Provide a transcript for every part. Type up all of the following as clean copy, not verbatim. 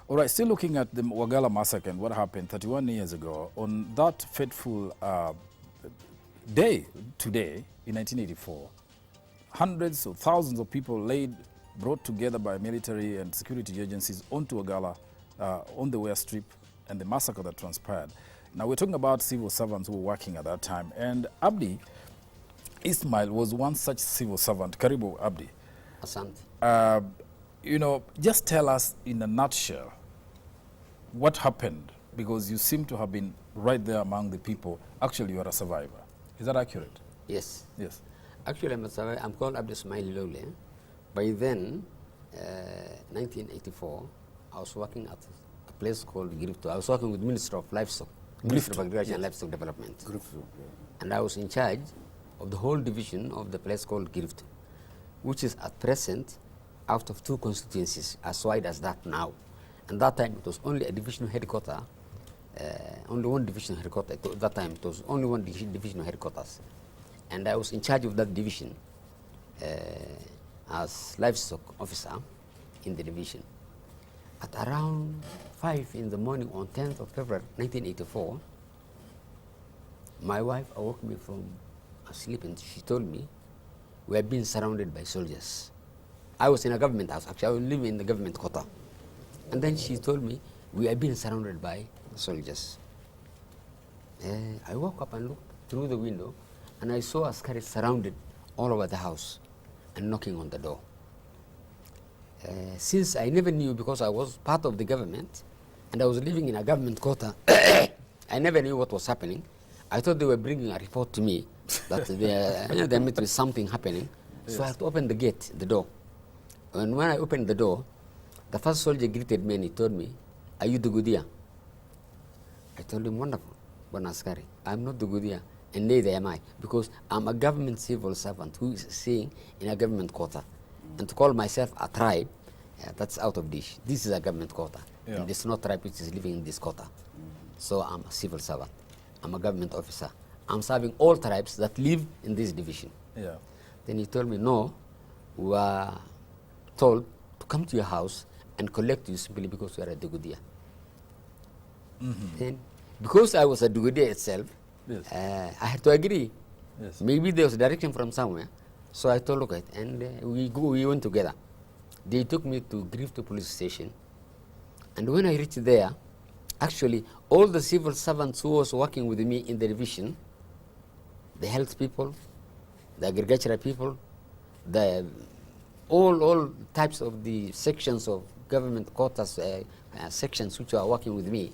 All right, still looking at the Wagalla Massacre and what happened 31 years ago. On that fateful day, today, in 1984, hundreds of thousands of people brought together by military and security agencies onto Wagalla, on the West Strip, and the massacre that transpired. Now, we're talking about civil servants who were working at that time. And Abdi Ismail was one such civil servant. Karibu, Abdi. Asante. You know, just tell us in a nutshell what happened, because you seem to have been right there among the people. Actually, you are a survivor. Is that accurate? Yes. Yes. Actually, I'm a survivor. I'm called Abdi Ismail Lole. By then, 1984, I was working at a place called Grifto. I was working with Minister of Livestock, Minister of Agriculture and Livestock Development. Grifto, yeah. And I was in charge of the whole division of the place called Grifto, which is at present out of 2 constituencies, as wide as that now. And that time it was only a divisional headquarter, only one divisional headquarter. At that time it was only one divisional headquarters. And I was in charge of that division as livestock officer in the division. At around 5 in the morning on 10th of February 1984, my wife awoke me from asleep and she told me, we have been surrounded by soldiers. I was in a government house, actually I was living in the government quarter. And then she told me, we have been surrounded by soldiers. I woke up and looked through the window and I saw Askari surrounded all over the house and knocking on the door. Since I never knew, because I was part of the government and I was living in a government quarter, I never knew what was happening. I thought they were bringing a report to me that there might be something happening. Yes. So I had to open the gate, the door. And when I opened the door, the first soldier greeted me and he told me, are you Dugudia? I told him, wonderful, Bonaskari. I'm not Dugudia, and neither am I, because I'm a government civil servant who is staying in a government quarter. And to call myself a tribe, that's out of dish. This is a government quarter, and there's no tribe which is living in this quarter. So I'm a civil servant. I'm a government officer. I'm serving all tribes that live in this division. Yeah. Then he told me, no, we were told to come to your house and collect you simply because you are a Dugudia. Then, because I was a Dugudia itself, yes. I had to agree. Yes. Maybe there was a direction from somewhere. So I told, okay, and we went together. They took me to Grifto police station. And when I reached there, actually, all the civil servants who was working with me in the division, the health people, the agricultural people, all types of the sections of government quotas, sections which were working with me,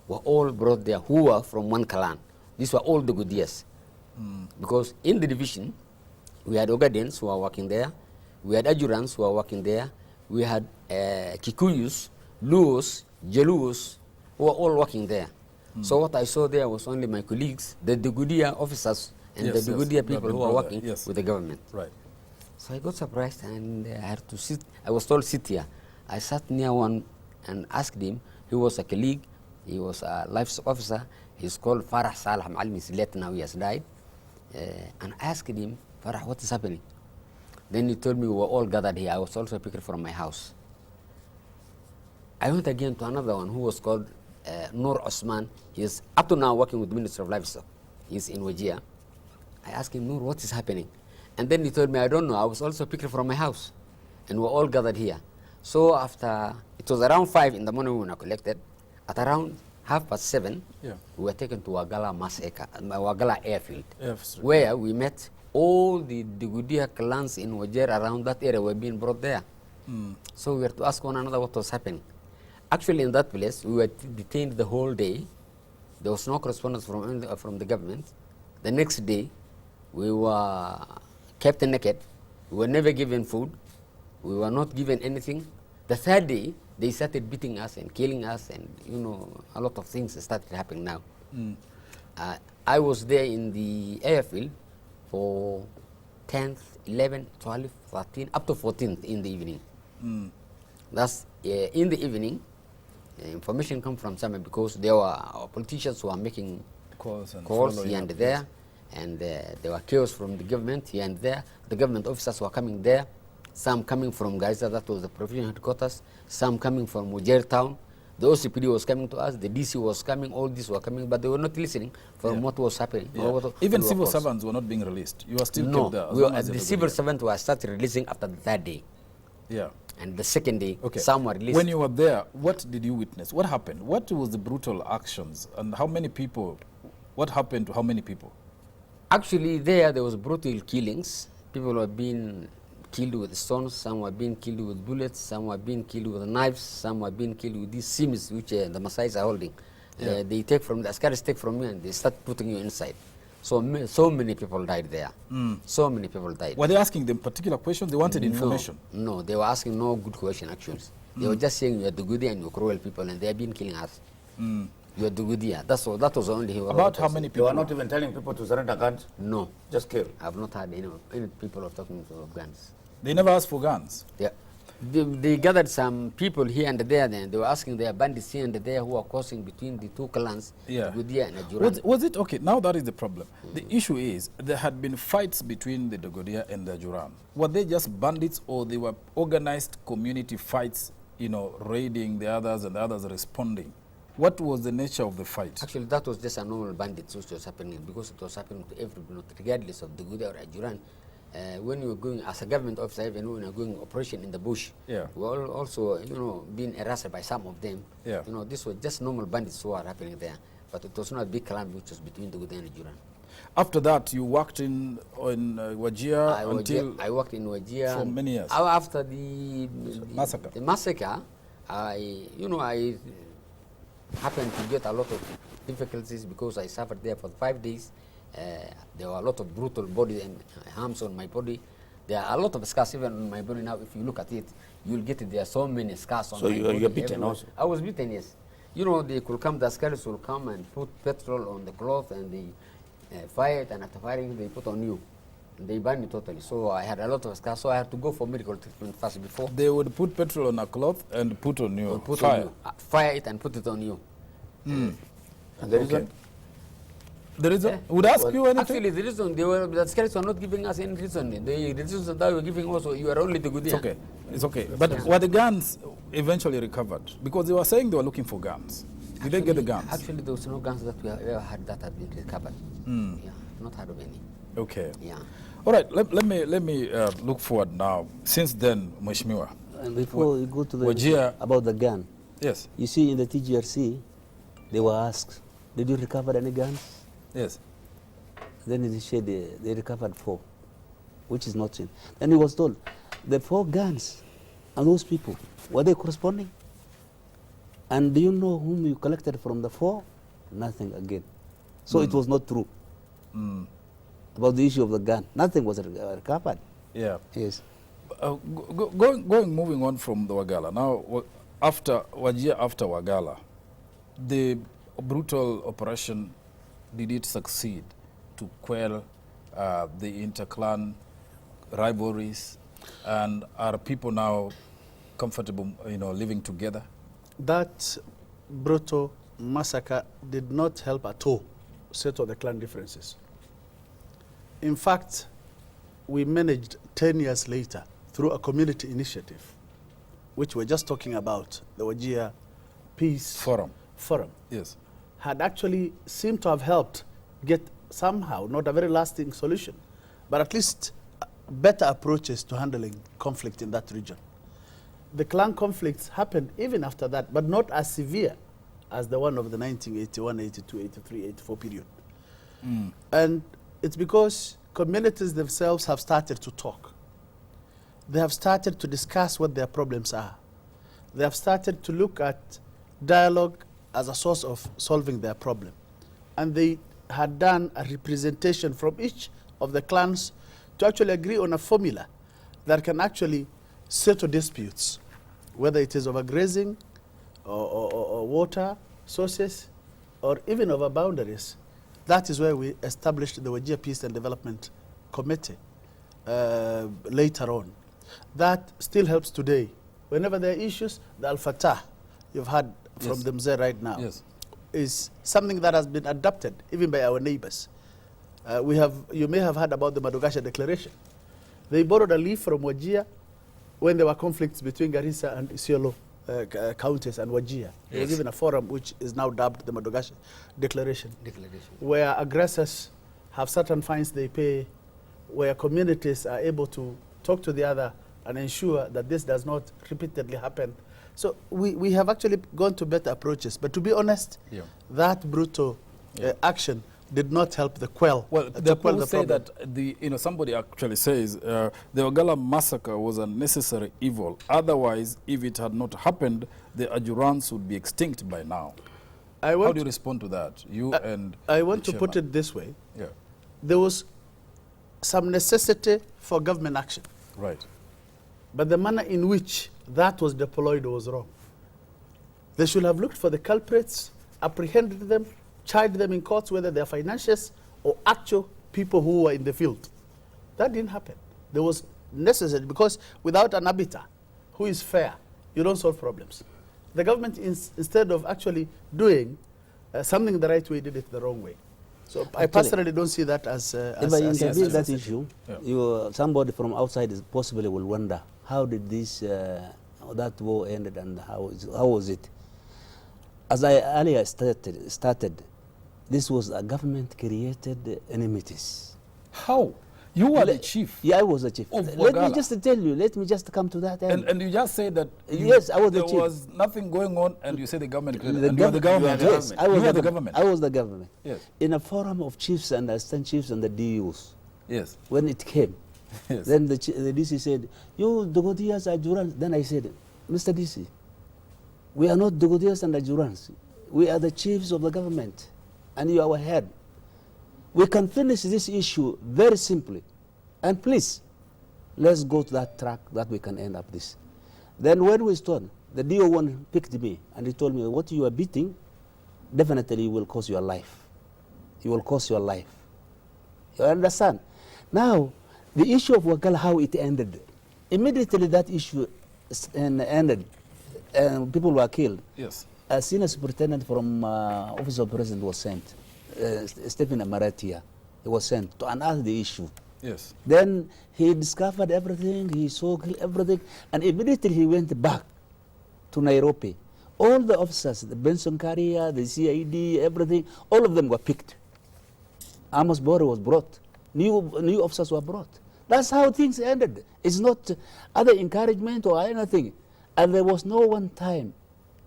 were all brought there who were from one clan. These were all the Gudias. Because in the division, we had Ogadens who were working there, we had Ajurans who were working there, we had Kikuyus, Luos, Jelus, who were all working there. So what I saw there was only my colleagues, the Dugudia officers, and the Dugudia people who are working with the government. Right. So I got surprised and I had to sit. I was told, sit here. I sat near one and asked him. He was a colleague. He was a livestock officer. He's called Farah Salah Maalim. He's late now. He has died. And I asked him, Farah, what is happening? Then he told me we were all gathered here. I was also picked from my house. I went again to another one who was called Noor Osman. He is up to now working with the Minister of Livestock. He's in Wajir. I asked him, Noor, what is happening? And then he told me, I don't know. I was also picked from my house. And we're all gathered here. So after, it was around 5 in the morning when I collected. At around 7:30, we were taken to Wagalla Massacre, Wagalla Airfield, where we met all the Dugudia clans in Wajir around that area were being brought there. So we were to ask one another what was happening. Actually, in that place, we were detained the whole day. There was no correspondence from the government. The next day, we were kept naked. We were never given food. We were not given anything. The third day, they started beating us and killing us, and a lot of things started happening now. I was there in the airfield for 10th, 11th, 12th, 13th, up to 14th in the evening. That's in the evening. Information come from somewhere because there were politicians who are making calls here and there, and there were chaos from the government here and there. The government officers were coming there some coming from Garissa, that was the provincial headquarters, some coming from Wajir town. The OCPD was coming to us, the DC was coming, all these were coming, but they were not listening from what was happening. Even civil servants were not being released. You are still kept there. The civil servants were started releasing after the third day. Yeah. And the second day, some were released. When you were there, what did you witness? What happened? What was the brutal actions? And how many people, what happened to how many people? Actually, there was brutal killings. People were being killed with stones, some were being killed with bullets, some were being killed with knives, some were being killed with these sims which the Maasais are holding. They take from, the Askaris take from you and they start putting you inside. So many people died there. So many people died. Were they asking them particular questions? They wanted information? No, they were asking no good question actually. They were just saying you are the Gudi and you are cruel people and they have been killing us. You are the Gudia. That's all. That was only. About how many people? You are not even telling people to surrender guns? No. Just kill? I have not had any people of talking of guns. They never asked for guns? Yeah. They gathered some people here and there. Then they were asking their bandits here and there who are crossing between the two clans, Gudia and Ajuran. Was it okay? Now that is the problem. The issue is there had been fights between the Dogodia and the Ajuran. Were they just bandits or they were organized community fights, raiding the others and the others responding? What was the nature of the fight? Actually, that was just a normal bandits which was happening because it was happening to everyone, regardless of the Gudia or Ajuran. When you were going as a government officer, even when you were going operation in the bush, we were also, being harassed by some of them. This was just normal bandits who are happening there, but it was not a big clan which was between the Gudia and Ajuran. After that, you worked in Wajir until... I worked in Wajir for many years. After the massacre. The massacre, I happened to get a lot of difficulties because I suffered there for 5 days. There were a lot of brutal body and harms on my body. There are a lot of scars even on my body now. If you look at it, you'll get it. There are so many scars on my body. So you're beaten everywhere. Also? I was beaten, yes. They could come, the scars will come and put petrol on the cloth and they fire it, and after firing, they put on you. They burned me totally. So I had a lot of scars, so I had to go for medical treatment first before. They would put petrol on a cloth and put on you. Fire. On you. Fire it and put it on you. And the reason? The reason? Would ask you anything? Actually, the reason, the scouts were not giving us any reason. The reason that they were giving also, you are only the good. It's okay. It's okay. But were the guns eventually recovered? Because they were saying they were looking for guns. Did they get the guns? Actually, there was no guns that we have ever had that had been recovered. Yeah, not heard of any. Okay. Yeah. All right. Let me look forward now. Since then, Mheshimiwa. And before you go to the about the gun. Yes. You see, in the TGRC, they were asked, "Did you recover any guns?" Yes. Then they said they recovered 4, which is not in. Then he was told, the 4 guns and those people, were they corresponding? And do you know whom you collected from the 4? Nothing again. So it was not true. About the issue of the gun. Nothing was recovered. Yeah. Yes. Moving on from the Wagalla. Now, after Wagalla, the brutal operation, did it succeed to quell the interclan rivalries, and are people now comfortable, living together? That brutal massacre did not help at all settle the clan differences. In fact, we managed 10 years later through a community initiative, which we're just talking about, the Wajir Peace Forum. Yes. Had actually seemed to have helped get somehow, not a very lasting solution, but at least better approaches to handling conflict in that region. The clan conflicts happened even after that, but not as severe as the one of the 1981, 82, 83, 84 period. And it's because communities themselves have started to talk. They have started to discuss what their problems are. They have started to look at dialogue as a source of solving their problem. And they had done a representation from each of the clans to actually agree on a formula that can actually settle disputes, whether it is over grazing or water sources or even over boundaries. That is where we established the Wajir Peace and Development Committee later on. That still helps today. Whenever there are issues, the Al-Fatah, you've heard from them there right now, is something that has been adopted even by our neighbors. You may have heard about the Madogasha Declaration. They borrowed a leaf from Wajir when there were conflicts between Garissa and Isiolo counties and Wajir. They were given a forum which is now dubbed the Modogashe Declaration, where aggressors have certain fines they pay, where communities are able to talk to the other and ensure that this does not repeatedly happen. So we have actually gone to better approaches. But to be honest, that brutal action did not help the quell. Well, the people say that somebody actually says the Wagalla Massacre was a necessary evil. Otherwise, if it had not happened, the Ajurans would be extinct by now. How do you respond to that? I want to put it this way. Yeah. There was some necessity for government action. Right. But the manner in which that was deployed was wrong. They should have looked for the culprits, apprehended them, charged them in courts, whether they're financiers or actual people who were in the field. That didn't happen. There was necessary, because without an arbiter who is fair, you don't solve problems. The government, instead of actually doing something the right way, did it the wrong way. So I personally don't see that as if I intervene that issue, somebody from outside possibly will wonder, how did that war ended and how was it? As I earlier started, this was a government-created enmities. How? You were the chief. Yeah, I was the chief. Let me just tell you. Let me just come to that end. And you just say that yes, I was the chief. There was nothing going on, and you say the government. You are the government. Yes, I was the government. I was the government. Yes. In a forum of chiefs and assistant chiefs and the DUs. Yes. When it came, yes. Then the DC said, "You Dogodias are Ajurans." Then I said, "Mr. DC, we are not Dogodias and Ajurans. We are the chiefs of the government, and you are our head. We can finish this issue very simply. And please, let's go to that track that we can end up this." Then when we started, the DO1 picked me and he told me, "What you are beating, definitely will cost your life. You will cost your life." You understand? Now, the issue of Wagalla, how it ended. Immediately that issue ended and people were killed. Yes. A senior superintendent from Office of President was sent, Stephen Amaratia. He was sent to unearth the issue. Yes. Then he discovered everything, he saw everything, and immediately he went back to Nairobi. All the officers, the Benson Caria, the CID, everything, all of them were picked. Amos Bore was brought. New officers were brought. That's how things ended. It's not other encouragement or anything. And there was no one time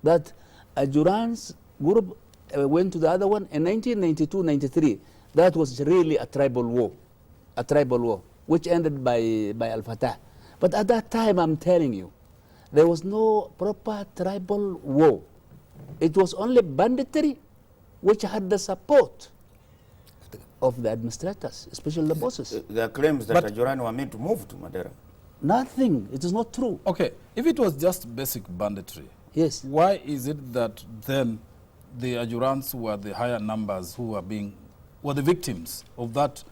that a Jurans group went to the other one. In 1992-93, that was really a tribal war, which ended by Al-Fatah. But at that time, I'm telling you, there was no proper tribal war. It was only banditry, which had the support of the administrators, especially the bosses. There are claims that Ajuran were meant to move to Madera. Nothing. It is not true. Okay, if it was just basic banditry, yes, why is it that then the Ajurans were the higher numbers who were the victims of that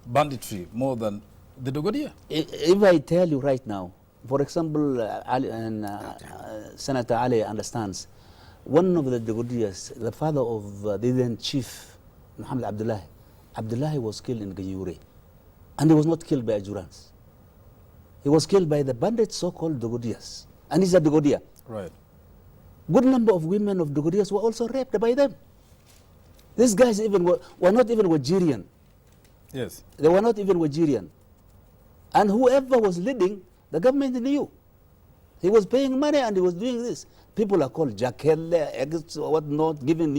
banditry more than the Dogodia? If I tell you right now, for example, Senator Ali understands, one of the Dogodias, the father of the then chief, Muhammad Abdullahi was killed in Ganyuri. And he was not killed by Ajurans. He was killed by the bandits, so-called Dogodias. And he's a Dogodia. Right. Good number of women of Dogodias were also raped by them. These guys were not even Wajirian. Yes. They were not even Wajirian. And whoever was leading, the government knew. He was paying money and he was doing this. People are called Jakelle, what not, giving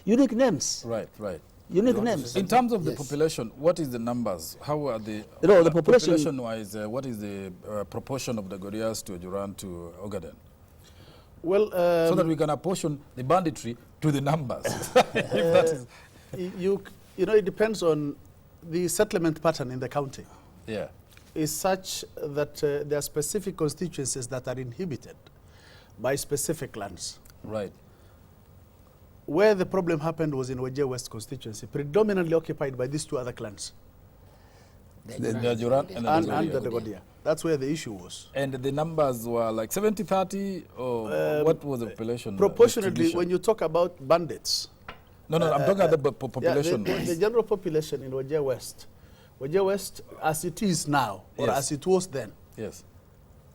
unique names. Right, right. Unique names. In terms of the population, what is the numbers? How are the the population? Population-wise, what is the proportion of the Gorias to Ajuran to Ogaden? Well, so that we can apportion the banditry to the numbers. If that is you know, it depends on the settlement pattern in the county. Yeah. Is such that there are specific constituencies that are inhibited by specific lands. Right. Where the problem happened was in Wajir West constituency, predominantly occupied by these two other clans. The Ajuran and the Dogodia. That's where the issue was. And the numbers were like 70-30, or what was the population? Proportionately, when you talk about bandits. No, I'm talking about the population. Yeah, the general population in Wajir West, as it is now, or Yes. as it was then, Yes.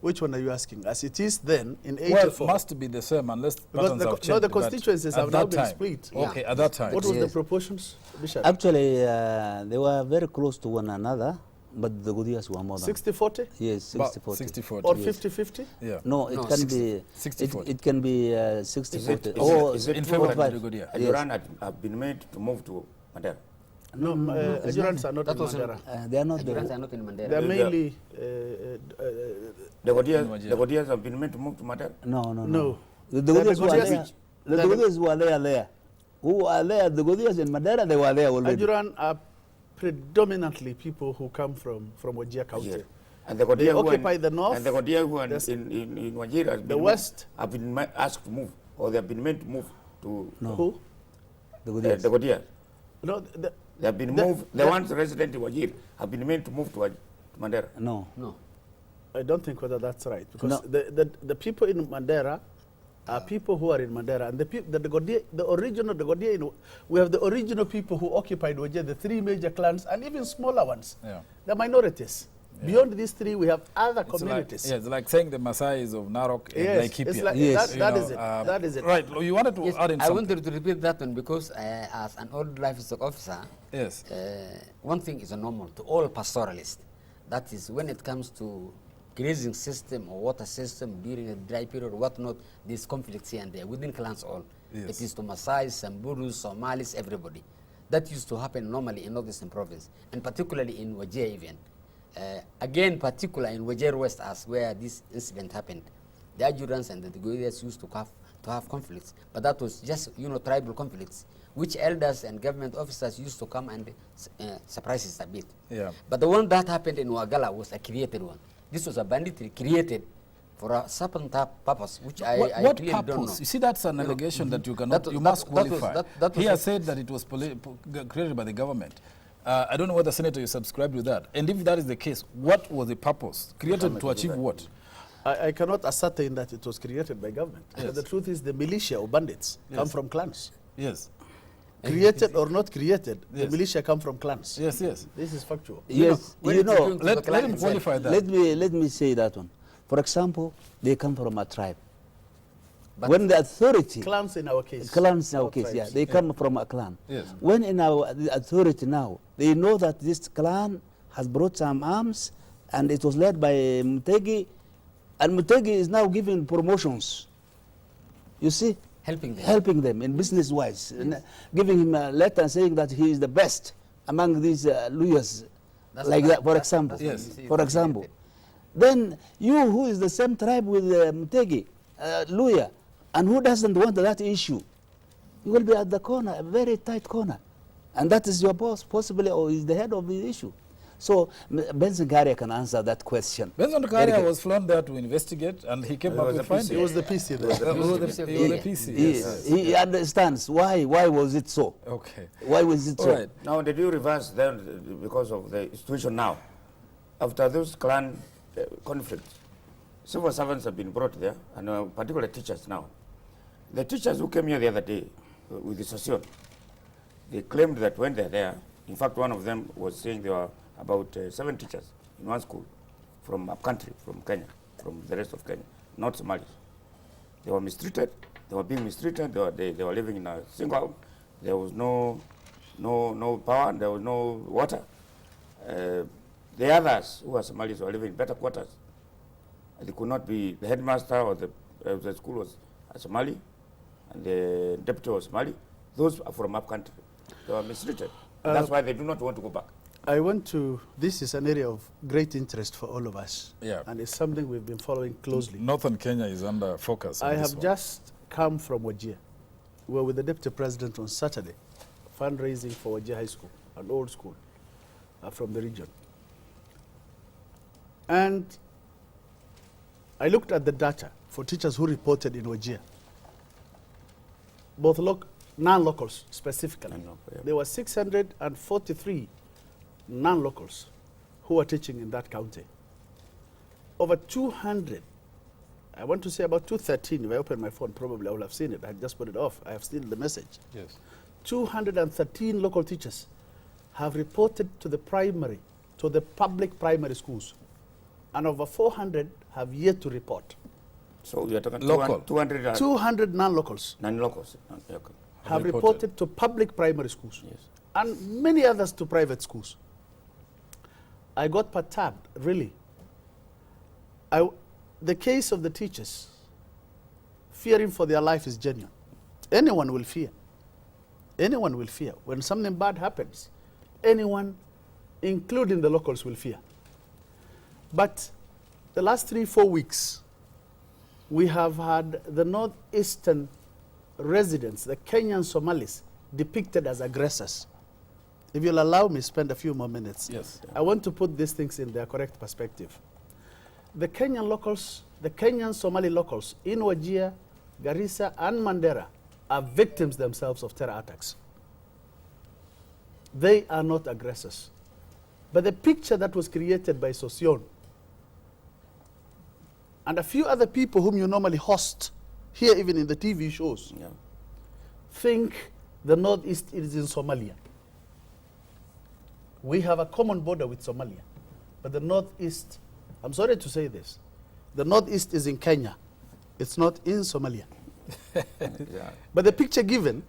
Which one are you asking? As it is then in Well, 84. it must be the same unless Because patterns have changed. no, the but constituencies at have now that been time- split. Okay, Yeah. at that time. What was the Yes. proportions, Bishop? Actually, they were very close to one another, but the Godias were more than. 60-40 Yes, About 60-40. 60-40. or yes. 50-50? Yeah. No, it No, can 60. be 60-40. It can be Is 60-40. it- Oh, is it in true favor of that the Godia. Ajuran have been made to move to Mandera? No, Ajurans are not That in was in- Mandera. they are not Ajurans the. are not in Mandela. They are the- mainly The In Godias, Wajir. the Godias have been made to move to Mandera? No. No. The They're the Godias were Godias there. which- The they're the- Godias were there. Who are there? The Godias in Madeira, they were there already. Ajuran are predominantly people who come from Wajir County. Wajir. And the They Godia who occupy the north, and the Godia who are the s- in Wajir has the been west. have been asked to move, or they have been made to move to No. Who? The Godias. the Godia. No, They have been The- moved. The the- ones resident in Wajir have been made to move to Mandera. No. No. I don't think whether that's right because No. the people in Mandera are people who are in Mandera, and the original Godia, we have the original people who occupied Wajir, the three major clans, and even smaller ones. Yeah. The minorities. Yeah. Beyond these three, we have other It's like, communities. yeah, it's like saying the Maasais of Narok and Yes, Laikipia. it's like Yes. that, that You is know, it. That is it. Right, you wanted to Yes, add in I something. wanted to repeat that one because as an old livestock officer, Yes. one thing is normal to all pastoralists. That is when it comes to grazing system or water system during a dry period or whatnot, there's conflicts here and there within clans all. Yes. It is to Maasai, Samburus, Somalis, everybody. That used to happen normally in Northeastern province, and particularly in Wajir even. Again, particular in Wajir West as where this incident happened. The Ajurans and the Godias used to have conflicts, but that was just, tribal conflicts, which elders and government officers used to come and surprise us a bit. Yeah. But the one that happened in Wagalla was a created one. This was a banditry created for a certain purpose, which I What clearly don't know. purpose? You see, that's an You know, allegation that you that cannot, was- you that- must that was- qualify. that was He a- has said that it was created by the government. I don't know whether, Senator, you subscribe to that. And if that is the case, what was the purpose? Created to achieve what? I cannot ascertain that it was created by government. Yes. The truth is the militia or bandits come Yes. from clans. Yes. Created or not created, the Yes. militia come from clans. Yes, yes. This is factual. Yes, when you it's know, going to the Let clan him itself. qualify that. let me say that one. For example, they come from a tribe. But When the authority, Clans in our case. clans in our not case, yeah, tribes. they come from a clan. Yes. When in the authority now, they know that this clan has brought some arms and it was led by Mutegi, and Mutegi is now giving promotions. You see? helping them. Helping them in business-wise, and giving him a letter saying that he is the best among these lawyers, That's like what- that, for that's- example. that's what Yes. you see For it example. created. Then you, who is the same tribe with Mutegi, lawyer, and who doesn't want that issue, you will be at the corner, a very tight corner. And that is your boss, possibly, or is the head of the issue. So Benson Karia can answer that question. Benson Very Karia good. was flown there to investigate, and he came He up was with a PC. findings. It was the PC there. He was the Yeah. PC. He, Yes. he understands why was it so. Okay. Why was it All so? right. Now, did you reverse then because of the situation now? After those clan conflicts, civil servants have been brought there, and particularly teachers now. The teachers who came here the other day with the session, they claimed that when they're there, in fact, one of them was saying there were about 7 teachers in one school from upcountry, from Kenya, from the rest of Kenya, not Somalis. They were mistreated. They were being mistreated. They were living in a single house. There was no power. There was no water. The others who were Somalis were living in better quarters. They could not be the headmaster or the school was a Somali, and the deputy was Somali. Those are from upcountry. They were mistreated. That's why they do not want to go back. This is an area of great interest for all of us. Yeah. And it's something we've been following closely. Northern Kenya is under focus. on I this have one. just come from Wajir. We were with the Deputy President on Saturday, fundraising for Wajir High School, an old school from the region. And I looked at the data for teachers who reported in Wajir, both non-locals specifically. Non-local, yeah. There were 643 non-locals who were teaching in that county. Over 200, I want to say about 213, if I open my phone, probably I will have seen it. I had just put it off. I have seen the message. Yes. 213 local teachers have reported to the public primary schools and over 400 have yet to report. So we are talking Local. 200 200 non-locals non-locals. Okay. have reported. reported to public primary schools Yes. and many others to private schools. I got perturbed, really. The case of the teachers fearing for their life is genuine. Anyone will fear. Anyone will fear. When something bad happens, anyone, including the locals, will fear. But the last 3-4 weeks, we have had the northeastern residents, the Kenyan Somalis, depicted as aggressors. If you'll allow me spend a few more minutes, Yes. I want to put these things in their correct perspective. The Kenyan locals, the Kenyan Somali locals in Wajir, Garissa, and Mandera are victims themselves of terror attacks. They are not aggressors. But the picture that was created by Sosion and a few other people whom you normally host here, even in the TV shows, Yeah. think the Northeast is in Somalia. We have a common border with Somalia. But the Northeast, I'm sorry to say this, the Northeast is in Kenya. It's not in Somalia. Yeah. But the picture given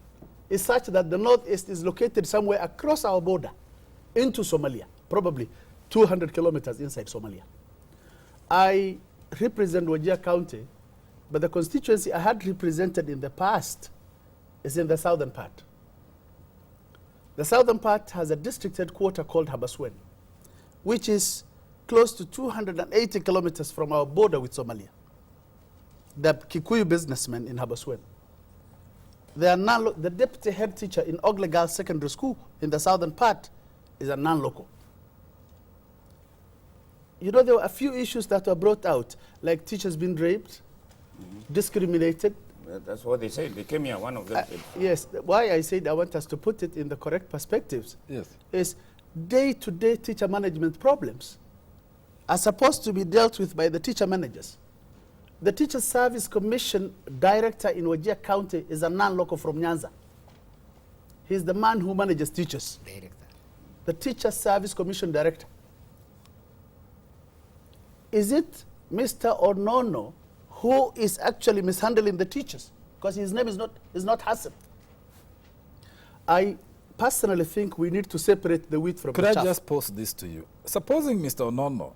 is such that the Northeast is located somewhere across our border into Somalia, probably 200 kilometers inside Somalia. I represent Wajir County, but the constituency I had represented in the past is in the southern part. The southern part has a district headquarter called Habaswein, which is close to 280 kilometers from our border with Somalia. The Kikuyu businessmen in Habaswein. They are the deputy head teacher in Ogle Girls Secondary School in the southern part is a non-local. You know, there were a few issues that were brought out, like teachers being raped, discriminated. That's what they said. They came here, one of them said. Yes, why I said I want us to put it in the correct perspectives Yes. is day-to-day teacher management problems are supposed to be dealt with by the teacher managers. The Teacher Service Commission director in Wajir County is a non-local from Nyanza. He's the man who manages teachers. Director. The Teacher Service Commission director. Is it Mr. Onono who is actually mishandling the teachers? Because his name is not Hassan. I personally think we need to separate the wheat from Could the I chaff. just pose this to you? Supposing Mr. Onono,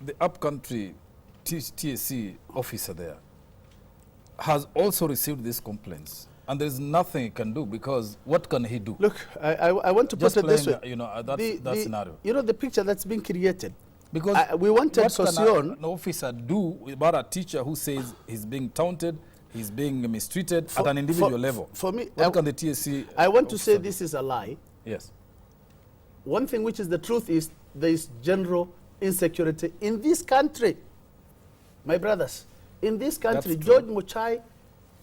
the upcountry TSC officer there, has also received these complaints, and there's nothing he can do, because what can he do? Look, I want to Just put it this way. playing, that scenario. You know, the picture that's being created. Because we wanted what can Sosion. an officer do about a teacher who says he's being taunted, he's being mistreated at an individual level? For me, What can the TSC I want to say officer do? this is a lie. Yes. One thing which is the truth is there is general insecurity in this country. My brothers, in this country, That's true. George Muchai,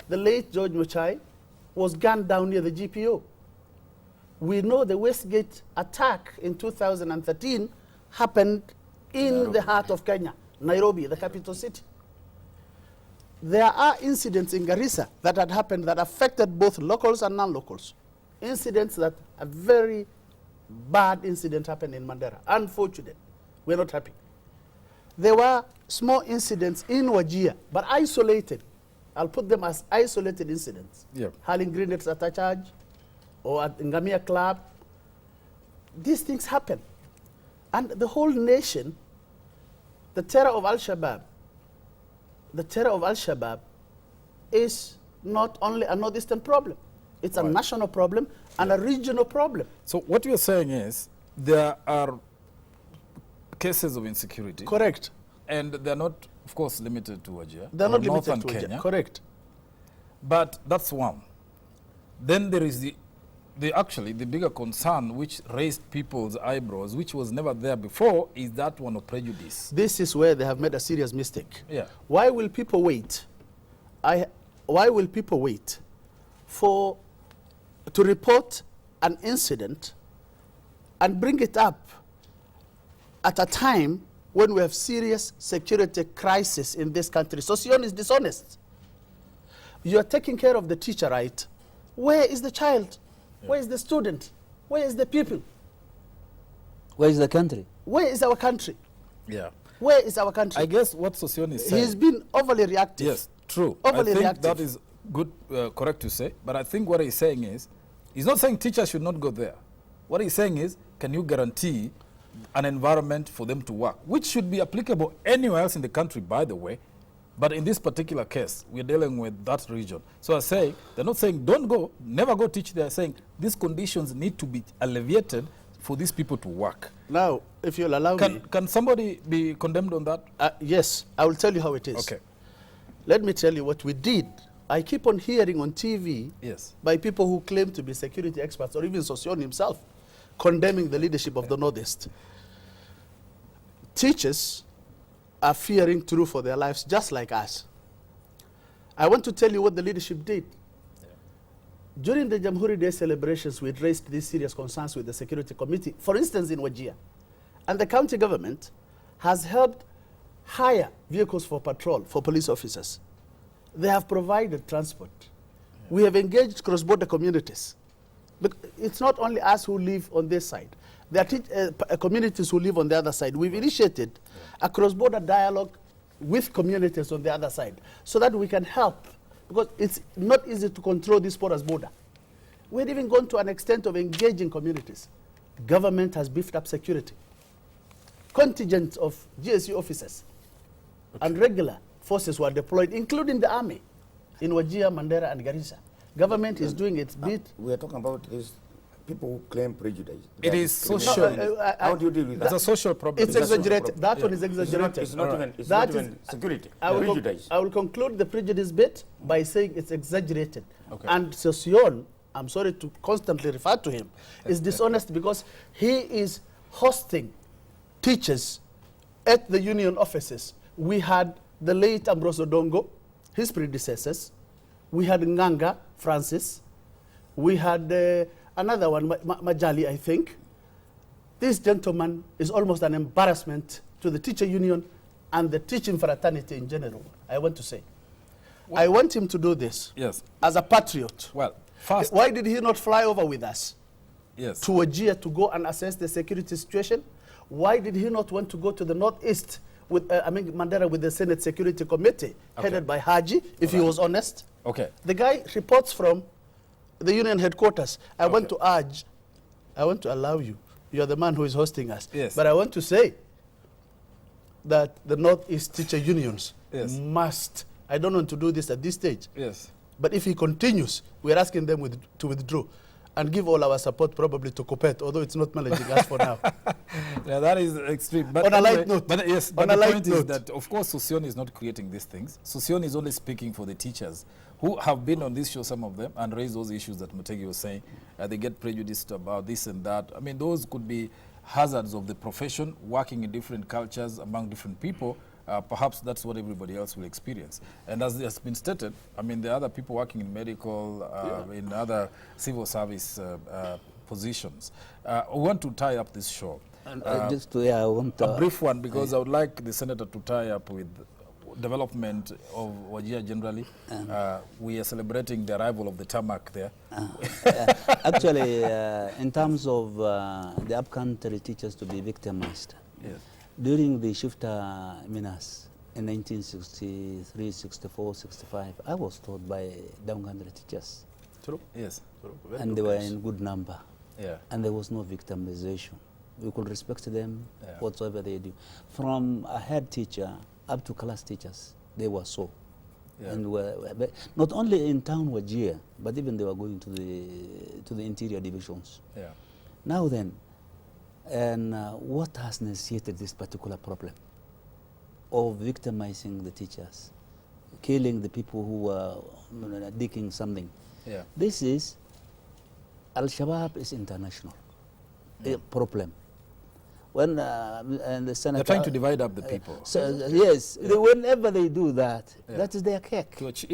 the late George Muchai, was gunned down near the GPO. We know the Westgate attack in 2013 happened in the heart of Kenya, Nairobi, the capital city. There are incidents in Garissa that had happened that affected both locals and non-locals. Incidents that a very bad incident happened in Mandera. Unfortunate. We're not happy. There were small incidents in Wajir, but isolated. I'll put them as isolated incidents. Yeah. Hurling grenades at a charge or at Ngamia Club. These things happen. And the whole nation, the terror of Al-Shabaab is not only a northeastern problem. It's a national problem and a regional problem. So what you're saying is there are cases of insecurity. Correct. And they're not, of course, limited to Wajir. They're or not northern limited to Kenya. Wajir. Correct. But that's one. Then there is the bigger concern which raised people's eyebrows, which was never there before, is that one of prejudice. This is where they have made a serious mistake. Yeah. Why will people wait? Why will people wait to report an incident and bring it up at a time when we have serious security crisis in this country? Sosion is dishonest. You are taking care of the teacher, right? Where is the child? Yeah. Where is the student? Where is the people? Where is the country? Where is our country? Yeah. Where is our country? I guess what Sossion is saying. He's been overly reactive. Yes, true. Overly I think reactive. that is good, correct to say. But I think what he's saying is, he's not saying teachers should not go there. What he's saying is, can you guarantee an environment for them to work, which should be applicable anywhere else in the country, by the way. But in this particular case, we're dealing with that region. So I say, they're not saying don't go, never go teach. They're saying these conditions need to be alleviated for these people to work. Now, if you'll allow me. Can somebody be condemned on that? Yes, I will tell you how it is. Okay. Let me tell you what we did. I keep on hearing on TV by people who claim to be security experts, or even Sossion himself, condemning the leadership of the Northeast. Teachers are fearing through for their lives just like us. I want to tell you what the leadership did. During the Jamhuri Day celebrations, we raised these serious concerns with the Security Committee, for instance in Wajir. And the county government has helped hire vehicles for patrol for police officers. They have provided transport. We have engaged cross-border communities. But it's not only us who live on this side. There are communities who live on the other side. We've initiated a cross-border dialogue with communities on the other side so that we can help, because it's not easy to control this porous border. We've even gone to an extent of engaging communities. Government has beefed up security. Contingents of GSU officers and regular forces were deployed, including the army, in Wajir, Mandera, and Garissa. Government is doing its bit. We are talking about these people who claim prejudice. It is social. How do you deal with that? It's a social problem. It's exaggerated. That one is exaggerated. It's not even security. I will conclude the prejudice bit by saying it's exaggerated. Okay. And Sossion, I'm sorry to constantly refer to him, is dishonest because he is hosting teachers at the union offices. We had the late Ambrose Odongo, his predecessors. We had Nganga Francis. We had another one, Majali, I think. This gentleman is almost an embarrassment to the teacher union and the teaching fraternity in general, I want to say. Well, I want him to do this as a patriot. Well, first, why did he not fly over with us to Wajir to go and assess the security situation? Why did he not want to go to the Northeast with, Mandera with the Senate Security Committee, headed by Haji, if he was honest? Okay. The guy reports from the union headquarters. I want to allow you. You're the man who is hosting us. Yes. But I want to say that the Northeast teacher unions must, I don't want to do this at this stage. Yes. But if he continues, we're asking them to withdraw and give all our support probably to Kopet, although it's not managing us for now. Yeah, that is extreme. But on a light note. But yes, but the point is that, of course, Sossion is not creating these things. Sossion is only speaking for the teachers who have been on this show, some of them, and raised those issues that Mutegi was saying. They get prejudiced about this and that. I mean, those could be hazards of the profession, working in different cultures among different people. Perhaps that's what everybody else will experience. And as has been stated, I mean, there are other people working in medical, in other civil service positions. I want to tie up this show. Just to, I want a brief one, because I would like the senator to tie up with development of Wajir generally. We are celebrating the arrival of the tarmac there. Actually, in terms of the upcountry teachers to be victimized, during the Shifta Minas in 1963, 64, 65, I was taught by downcountry teachers. True. Yes. True. And they were in good number. Yeah. And there was no victimization. We could respect them whatsoever they do. From a head teacher up to class teachers, they were so. Yeah. And were not only in town Wajir, but even they were going to the interior divisions. Yeah. Now then, and what has initiated this particular problem of victimizing the teachers, killing the people who were digging something? Yeah. This is, Al-Shabaab is international problem. When and the senator, they're trying to divide up the people. So, yes, whenever they do that, that is their cake. To achieve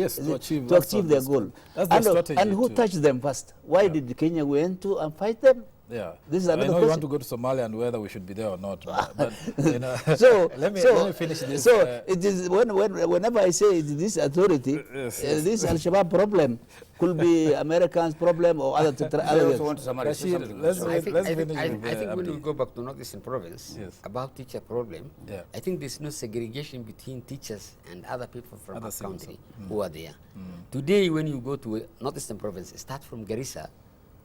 their goal. That's their strategy. And who touched them first? Why did Kenya went to and fight them? Yeah. This is I another know you want question. to go to Somalia and whether we should be there or not. But you know, So, let me finish this. So it is whenever I say it is this authority, Yes, this Al-Shabaab problem could be Americans' problem or other. I also want to summarize Rashid, something. let's Sorry. I think, let's I think, finish I, with I think when Abdi. we go back to Northeastern Province, Yes. about teacher problem, Yeah. I think there's no segregation between teachers and other people from Other our civil country who are there. Today, when you go to Northeastern Province, start from Garissa,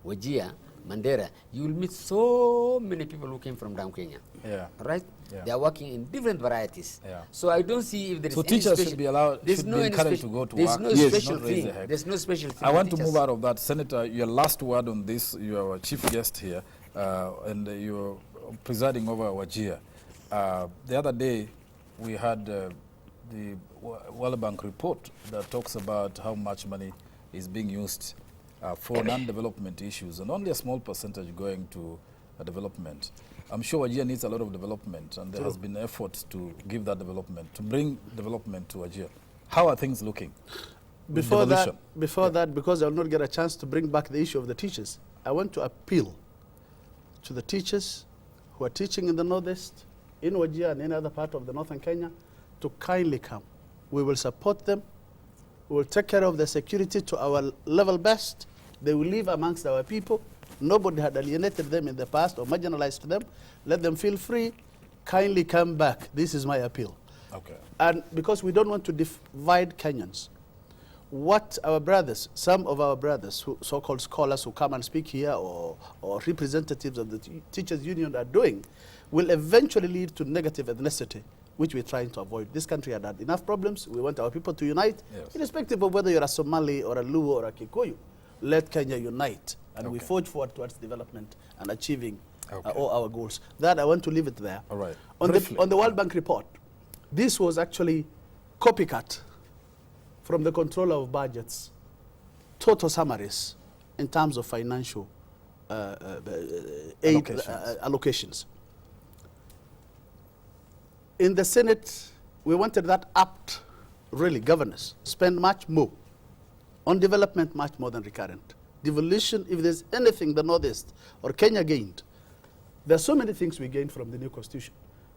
Wajir, Mandera, you will meet so many people who came from down Kenya. Yeah. Right? Yeah. They are working in different varieties. Yeah. So I don't see if there is So any teachers special, should be allowed, there's should no be any encouraged special- to go to there's work. no Yes. special Not raise thing. their head. There's no special thing. I for want to teachers. move out of that. Senator, your last word on this. You are our chief guest here, and you're presiding over Wajir. The other day, we had the World Bank report that talks about how much money is being used for non-development issues, and only a small percentage going to development. I'm sure Wajir needs a lot of development, and there has been efforts to give that development, to bring development to Wajir. How are things looking? with Before devolution? that, because I'll not get a chance to bring back the issue of the teachers, I want to appeal to the teachers who are teaching in the Northeast, in Wajir and any other part of the Northern Kenya, to kindly come. We will support them. We will take care of their security to our level best. They will live amongst our people. Nobody had alienated them in the past or marginalized them. Let them feel free. Kindly come back. This is my appeal. Okay. And because we don't want to divide Kenyans, what our brothers, some of our brothers, so-called scholars who come and speak here, or representatives of the teachers' union are doing, will eventually lead to negative ethnicity, which we're trying to avoid. This country had enough problems. We want our people to unite, Yes. irrespective of whether you're a Somali or a Luo or a Kikuyu. Let Kenya unite, and we Okay. forge forward towards development and achieving Okay. all our goals. That I want to leave it there. All right. On Briefly. the World Bank report, this was actually copycat from the controller of budgets, total summaries in terms of financial aid allocations. In the Senate, we wanted that apt, really, governors spend much more on development, much more than recurrent. Devolution, if there's anything the Northeast or Kenya gained, there are so many things we gained from the new constitution,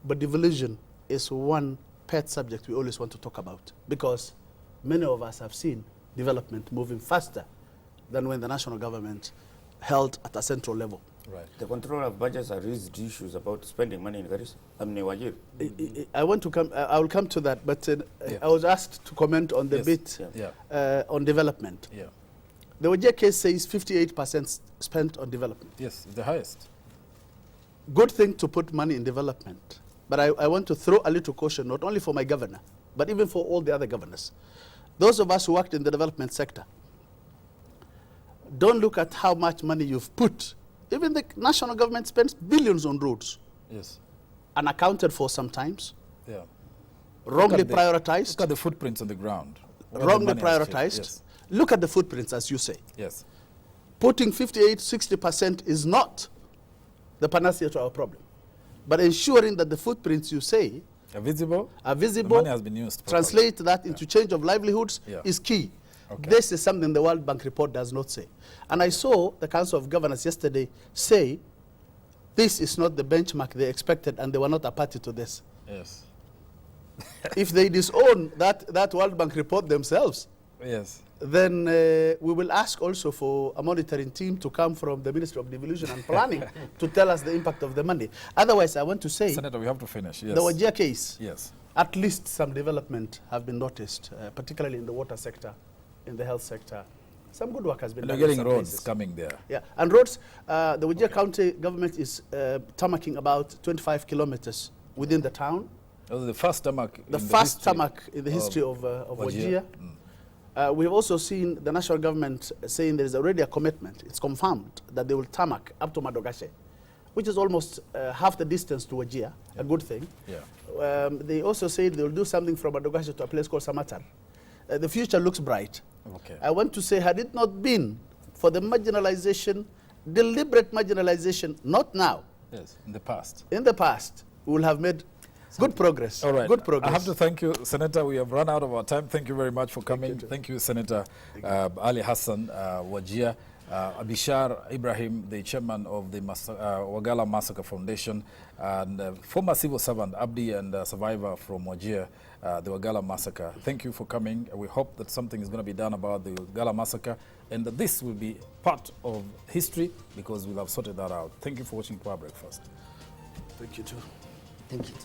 but devolution is one pet subject we always want to talk about, because many of us have seen development moving faster than when the national government held at a central level. Right. The controller of budgets have raised issues about spending money in Garissa. Wajir. I want to come. I will come to that, but Yeah. I was asked to comment on the Yes. bit Yeah. on development. Yeah. The Wajir case says 58% spent on development. Yes, it's the highest. Good thing to put money in development, but I want to throw a little caution, not only for my governor, but even for all the other governors. Those of us who worked in the development sector, don't look at how much money you've put. Even the national government spends billions on roads, Yes. unaccounted for sometimes, Yeah. wrongly Look at the- prioritized, Look at the footprints on the ground. where the wrongly money has stayed. prioritized. Yes. Look at the footprints, as you say. Yes. Putting 58, 60% is not the panacea to our problem, but ensuring that the footprints you say Are visible. are The visible, money has been used. properly. translate that into change of livelihoods Yeah. is key. Okay. This is something the World Bank report does not say. And I saw the Council of Governors yesterday say this is not the benchmark they expected, and they were not a party to this. Yes. If they disown that World Bank report themselves, Yes. then we will ask also for a monitoring team to come from the Ministry of Devolution and Planning to tell us the impact of the money. Otherwise, I want to say Senator, we have to finish. Yes. the Wajir case, Yes. at least some development have been noticed, particularly in the water sector, in the health sector. Some good work has been And done. we're in getting some roads places. coming there. Yeah, and roads, the Wajir County government is tarmacking about 25 kilometers within the town. That was the first tarmac. The in first history tarmac in the history of Wajir. Wajir. We've also seen the national government saying there is already a commitment. It's confirmed that they will tarmac up to Madogashe, which is almost half the distance to Wajir, a good thing. Yeah. They also said they will do something from Madogashe to a place called Samatar. The future looks bright. Okay. I want to say, had it not been for the marginalization, deliberate marginalization, not now, Yes. In the past. in the past, we will have made good progress. All right. Good progress. I have to thank you, Senator. We have run out of our time. Thank you very much for coming. Thank you, Senator Ali Hassan Wajir. Abishar Ibrahim, the chairman of the Wagalla Massacre Foundation, and former civil servant Abdi, and survivor from Wajir, the Wagalla Massacre. Thank you for coming. We hope that something is going to be done about the Wagalla Massacre, and that this will be part of history because we'll have sorted that out. Thank you for watching Power Breakfast. Thank you too. Thank you.